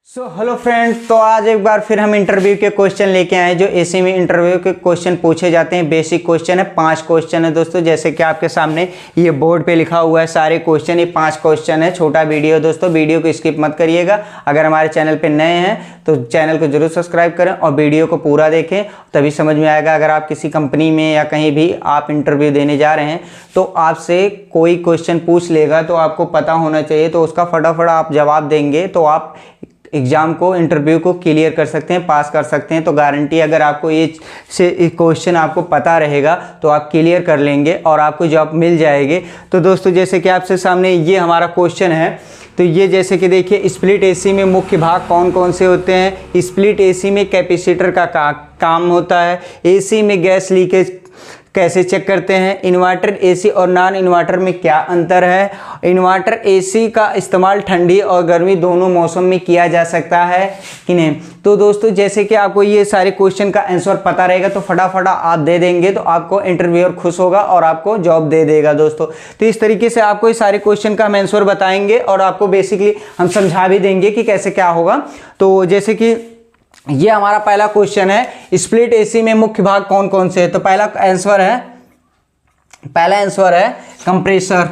Hello friends, तो आज एक बार फिर हम इंटरव्यू के क्वेश्चन लेके आए जो एसी में इंटरव्यू के क्वेश्चन पूछे जाते हैं। बेसिक क्वेश्चन है, 5 क्वेश्चन है दोस्तों। जैसे कि आपके सामने ये बोर्ड पे लिखा हुआ है सारे क्वेश्चन, ये 5 क्वेश्चन है। छोटा वीडियो दोस्तों, वीडियो को स्किप मत करिएगा। अगर हमारे चैनल पे नए हैं तो चैनल को जरूर सब्सक्राइब करें और वीडियो को पूरा देखें, तभी समझ में आएगा। अगर आप किसी कंपनी में या कहीं भी आप इंटरव्यू देने जा रहे हैं तो आपसे कोई क्वेश्चन पूछ लेगा तो आपको पता होना चाहिए, तो उसका फटाफट आप जवाब देंगे तो आप एग्जाम को, इंटरव्यू को क्लियर कर सकते हैं, पास कर सकते हैं। तो गारंटी, अगर आपको ये क्वेश्चन आपको पता रहेगा तो आप क्लियर कर लेंगे और आपको जॉब मिल जाएगी। तो दोस्तों, जैसे कि आपसे सामने ये हमारा क्वेश्चन है, तो ये जैसे कि देखिए, स्प्लिट एसी में मुख्य भाग कौन कौन से होते हैं। स्प्लिट एसी में कैपेसिटर का काम होता है। एसी में गैस लीकेज कैसे चेक करते हैं। इन्वर्टर एसी और नॉन इन्वर्टर में क्या अंतर है। इन्वर्टर एसी का इस्तेमाल ठंडी और गर्मी दोनों मौसम में किया जा सकता है कि नहीं। तो दोस्तों, जैसे कि आपको ये सारे क्वेश्चन का आंसर पता रहेगा तो फटाफट आप दे देंगे तो आपको इंटरव्यूअर खुश होगा और आपको जॉब दे देगा दोस्तों। तो इस तरीके से आपको ये सारे क्वेश्चन का हम आंसर बताएंगे और आपको बेसिकली हम समझा भी देंगे कि कैसे क्या होगा। तो जैसे कि ये हमारा पहला क्वेश्चन है, स्प्लिट एसी में मुख्य भाग कौन कौन से हैं। तो पहला आंसर है कंप्रेसर।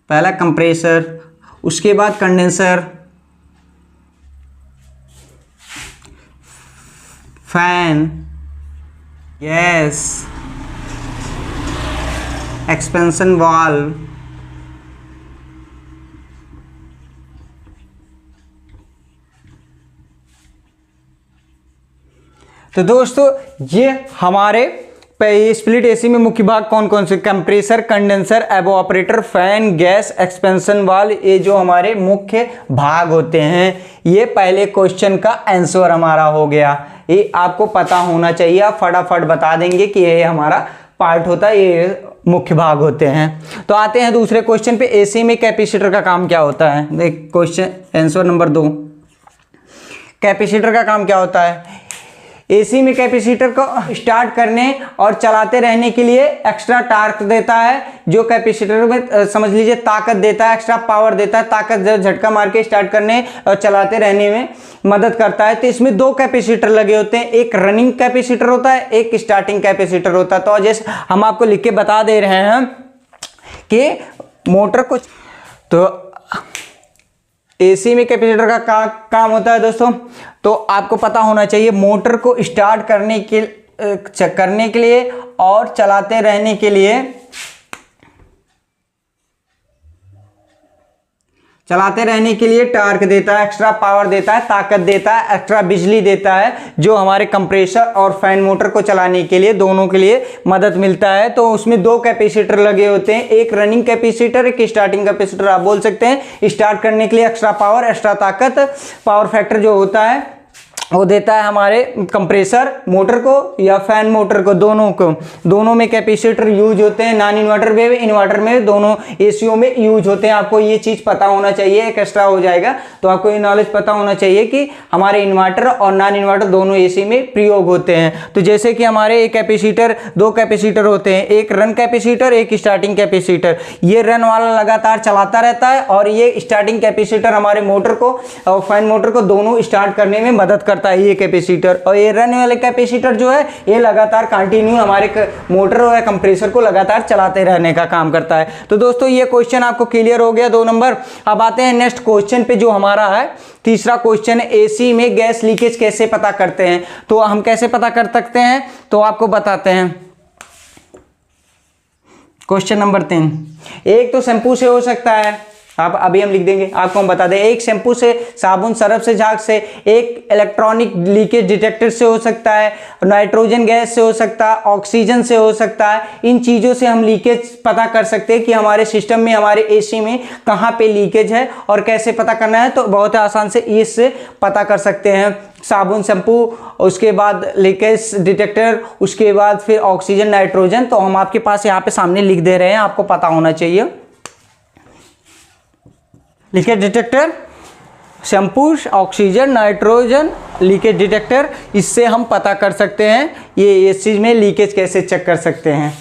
पहला कंप्रेसर, उसके बाद condenser, fan, gas, expansion valve, तो दोस्तों ये हमारे स्प्लिट एसी में मुख्य भाग कौन कौन से, compressor, condenser, evaporator, fan, gas, expansion valve, ये जो हमारे मुख्य भाग होते हैं। ये पहले क्वेश्चन का आंसर हमारा हो गया। ये आपको पता होना चाहिए, आप फटाफट बता देंगे कि ये हमारा पार्ट होता है, ये मुख्य भाग होते हैं। तो आते हैं दूसरे क्वेश्चन पे, एसी में कैपेसिटर का काम क्या होता है। देख क्वेश्चन आंसर नंबर 2, कैपेसिटर का काम क्या होता है। एसी में कैपेसिटर को स्टार्ट करने और चलाते रहने के लिए एक्स्ट्रा टार्क देता है, जो कैपेसिटर में समझ लीजिए ताकत देता है, एक्स्ट्रा पावर देता है, ताकत झटका मार के स्टार्ट करने और चलाते रहने में मदद करता है। तो इसमें 2 कैपेसिटर लगे होते हैं, एक रनिंग कैपेसिटर होता है, एक स्टार्टिंग कैपेसिटर होता है। तो जैसे हम आपको लिख के बता दे रहे हैं कि मोटर को, तो एसी में कैपेसिटर का काम होता है दोस्तों, तो आपको पता होना चाहिए मोटर को स्टार्ट करने के लिए और चलाते रहने के लिए टार्क देता है, एक्स्ट्रा पावर देता है, ताकत देता है, एक्स्ट्रा बिजली देता है, जो हमारे कंप्रेसर और फैन मोटर को चलाने के लिए, दोनों के लिए मदद मिलता है। तो उसमें 2 कैपेसिटर लगे होते हैं, एक रनिंग कैपेसिटर, एक स्टार्टिंग कैपेसिटर आप बोल सकते हैं। स्टार्ट करने के लिए एक्स्ट्रा पावर, एक्स्ट्रा ताकत, पावर फैक्टर जो होता है वो देता है हमारे कंप्रेसर मोटर को या फैन मोटर को, दोनों में कैपेसिटर यूज होते हैं। नॉन इन्वर्टर में, इन्वर्टर में, दोनों एसीओ में यूज होते हैं। आपको ये चीज़ पता होना चाहिए, एक एक्स्ट्रा हो जाएगा। तो आपको ये नॉलेज पता होना चाहिए कि हमारे इन्वर्टर और नॉन इन्वर्टर दोनों एसी में प्रयोग होते हैं। तो जैसे कि हमारे एक कैपेसिटर, 2 कैपेसिटर होते हैं, एक रन कैपेसिटर, एक स्टार्टिंग कैपेसिटर। ये रन वाला लगातार चलाता रहता है और ये स्टार्टिंग कैपेसिटर हमारे मोटर को और फैन मोटर को दोनों स्टार्ट करने में मदद करता है ये कैपेसिटर। और ये रन वाले कैपेसिटर जो है ये लगातार कंटिन्यू हमारे मोटर और कंप्रेसर को लगातार चलाते रहने का काम करता है। तो दोस्तों, ये क्वेश्चन आपको क्लियर हो गया, 2 नंबर। अब आते हैं नेक्स्ट क्वेश्चन पे, जो हमारा है तीसरा क्वेश्चन है, एसी में गैस लीकेज कैसे पता करते हैं। तो हम कैसे पता कर सकते हैं, तो आपको बताते हैं। क्वेश्चन नंबर 3, एक तो शैम्पू से हो सकता है, आप अभी हम लिख देंगे, आपको हम बता दें। एक शैम्पू से, साबुन, सरफ से, झाग से, एक इलेक्ट्रॉनिक लीकेज डिटेक्टर से हो सकता है, नाइट्रोजन गैस से हो सकता है, ऑक्सीजन से हो सकता है। इन चीज़ों से हम लीकेज पता कर सकते हैं कि हमारे सिस्टम में, हमारे एसी में कहाँ पे लीकेज है और कैसे पता करना है। तो बहुत आसान से इससे पता कर सकते हैं। साबुन, शैम्पू, उसके बाद लीकेज डिटेक्टर, उसके बाद फिर ऑक्सीजन, नाइट्रोजन। तो हम आपके पास यहाँ पे सामने लिख दे रहे हैं, आपको पता होना चाहिए। Leakage detector, shampoo, oxygen, nitrogen, leakage detector, इससे हम पता कर सकते हैं ये इस चीज में लीकेज कैसे चेक कर सकते हैं।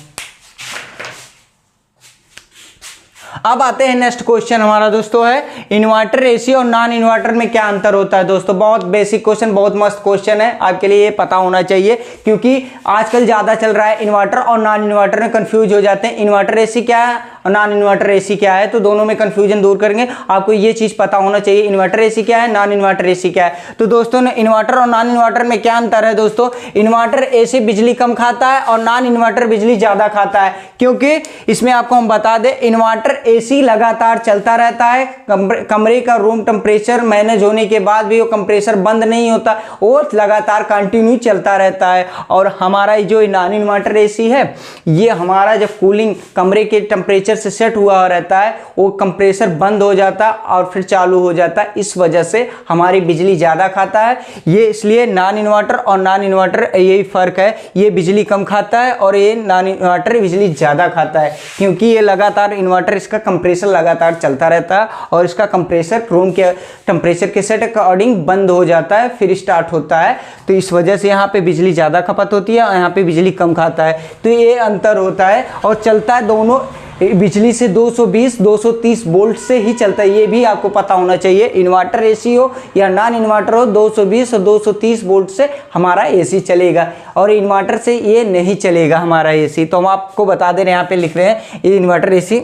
अब आते हैं नेक्स्ट क्वेश्चन हमारा दोस्तों है इन्वर्टर एसी और नॉन इन्वर्टर में क्या अंतर होता है। दोस्तों बहुत बेसिक क्वेश्चन, बहुत मस्त क्वेश्चन है, आपके लिए ये पता होना चाहिए क्योंकि आजकल ज्यादा चल रहा है इन्वर्टर और नॉन इन्वर्टर में कंफ्यूज हो जाते हैं। इन्वर्टर एसी क्या है और नॉन इन्वर्टर एसी क्या है, तो दोनों में कंफ्यूजन दूर करेंगे। आपको ये चीज पता होना चाहिए इन्वर्टर एसी क्या है, नॉन इन्वर्टर एसी क्या है। तो दोस्तों इन्वर्टर और नॉन इन्वर्टर में क्या अंतर है दोस्तों, इन्वर्टर एसी बिजली कम खाता है और नॉन इन्वर्टर बिजली ज्यादा खाता है। क्योंकि इसमें आपको हम बता दें इन्वर्टर एसी लगातार चलता रहता है, कमरे का रूम टेम्परेचर मैनेज होने के बाद भी वो कंप्रेसर बंद नहीं होता, वो लगातार कंटिन्यू चलता रहता है। और हमारा जो नॉन इन्वर्टर एसी है ये हमारा जब कूलिंग कमरे के टेम्परेचर से सेट हुआ रहता है वो कंप्रेसर बंद हो जाता है और फिर चालू हो जाता है, इस वजह से हमारी बिजली ज्यादा खाता है। ये इसलिए नॉन इन्वर्टर और नॉन इन्वर्टर यही फर्क है, ये बिजली कम खाता है और ये नॉन इन्वर्टर बिजली ज्यादा खाता है क्योंकि ये लगातार इन्वर्टर इसका कंप्रेसर लगातार चलता रहता है और इसका कंप्रेसर रूम के टेम्परेचर के सेट अकॉर्डिंग बंद हो जाता है फिर स्टार्ट होता है, तो इस वजह से यहाँ पे बिजली ज़्यादा खपत होती है और यहाँ पे बिजली कम खाता है। तो ये अंतर होता है और चलता है दोनों बिजली से 220-230 वोल्ट से ही चलता है, ये भी आपको पता होना चाहिए। इन्वर्टर एसी हो या नॉन इन्वर्टर हो 220 और 230 वोल्ट से हमारा एसी चलेगा और इन्वर्टर से ये नहीं चलेगा हमारा एसी। तो हम आपको बता दे रहे हैं, यहाँ पे लिख रहे हैं ये inverter AC.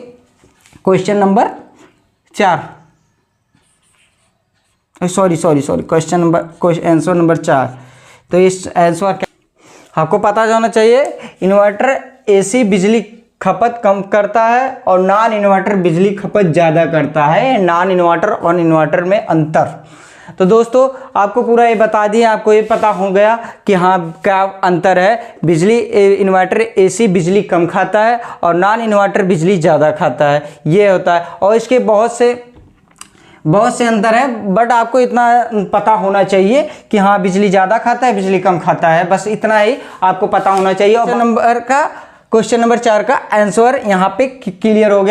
Question number 4, sorry question number answer number 4। तो इस आंसर आपको पता होना चाहिए इन्वर्टर एसी बिजली खपत कम करता है और नॉन इन्वर्टर बिजली खपत ज़्यादा करता है। नॉन इन्वर्टर और इन्वर्टर में अंतर। तो दोस्तों आपको पूरा ये बता दिया, आपको ये पता हो गया कि हाँ क्या अंतर है। बिजली इन्वर्टर एसी बिजली कम खाता है और नॉन इन्वर्टर बिजली ज़्यादा खाता है, ये होता है। और इसके बहुत से अंतर है, बट आपको इतना पता होना चाहिए कि हाँ बिजली ज़्यादा खाता है बिजली कम खाता है, बस इतना ही आपको पता होना चाहिए। और क्वेश्चन नंबर 4 का आंसर यहाँ पे क्लियर हो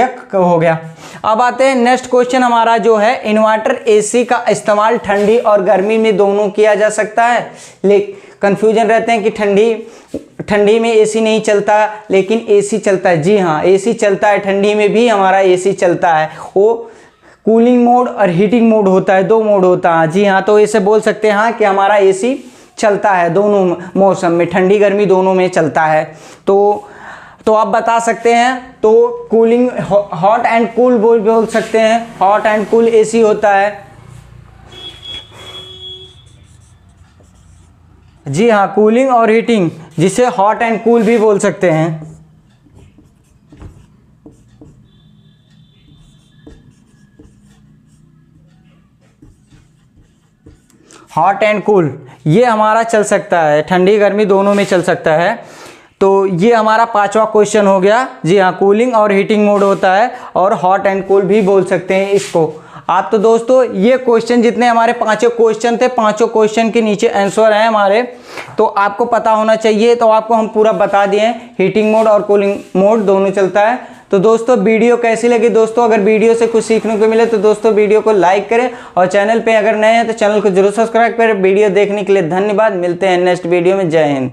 गया। अब आते हैं नेक्स्ट क्वेश्चन हमारा जो है इन्वर्टर एसी का इस्तेमाल ठंडी और गर्मी में दोनों किया जा सकता है। कंफ्यूजन रहते हैं कि ठंडी में एसी नहीं चलता लेकिन एसी चलता है। जी हाँ एसी चलता है, ठंडी में भी हमारा एसी चलता है। वो कूलिंग मोड और हीटिंग मोड होता है, 2 मोड होता है। जी हाँ, तो इसे बोल सकते हैं हाँ कि हमारा एसी चलता है दोनों मौसम में, ठंडी गर्मी दोनों में चलता है। तो आप बता सकते हैं, तो कूलिंग हॉट एंड कूल बोल सकते हैं, हॉट एंड कूल एसी होता है। जी हाँ कूलिंग और हीटिंग जिसे हॉट एंड कूल भी बोल सकते हैं। हॉट एंड कूल ये हमारा चल सकता है, ठंडी गर्मी दोनों में चल सकता है। तो ये हमारा 5वां क्वेश्चन हो गया। जी हाँ कूलिंग और हीटिंग मोड होता है और हॉट एंड कूल भी बोल सकते हैं इसको आप। तो दोस्तों ये क्वेश्चन जितने हमारे 5 क्वेश्चन थे, 5 क्वेश्चन के नीचे आंसर हैं हमारे, तो आपको पता होना चाहिए। तो आपको हम पूरा बता दिए हैं, हीटिंग मोड और कूलिंग मोड दोनों चलता है। तो दोस्तों वीडियो कैसी लगी दोस्तों, अगर वीडियो से कुछ सीखने को मिले तो दोस्तों वीडियो को लाइक करें और चैनल पे अगर नए हैं तो चैनल को जरूर सब्सक्राइब करें। वीडियो देखने के लिए धन्यवाद, मिलते हैं नेक्स्ट वीडियो में। जय हिंद।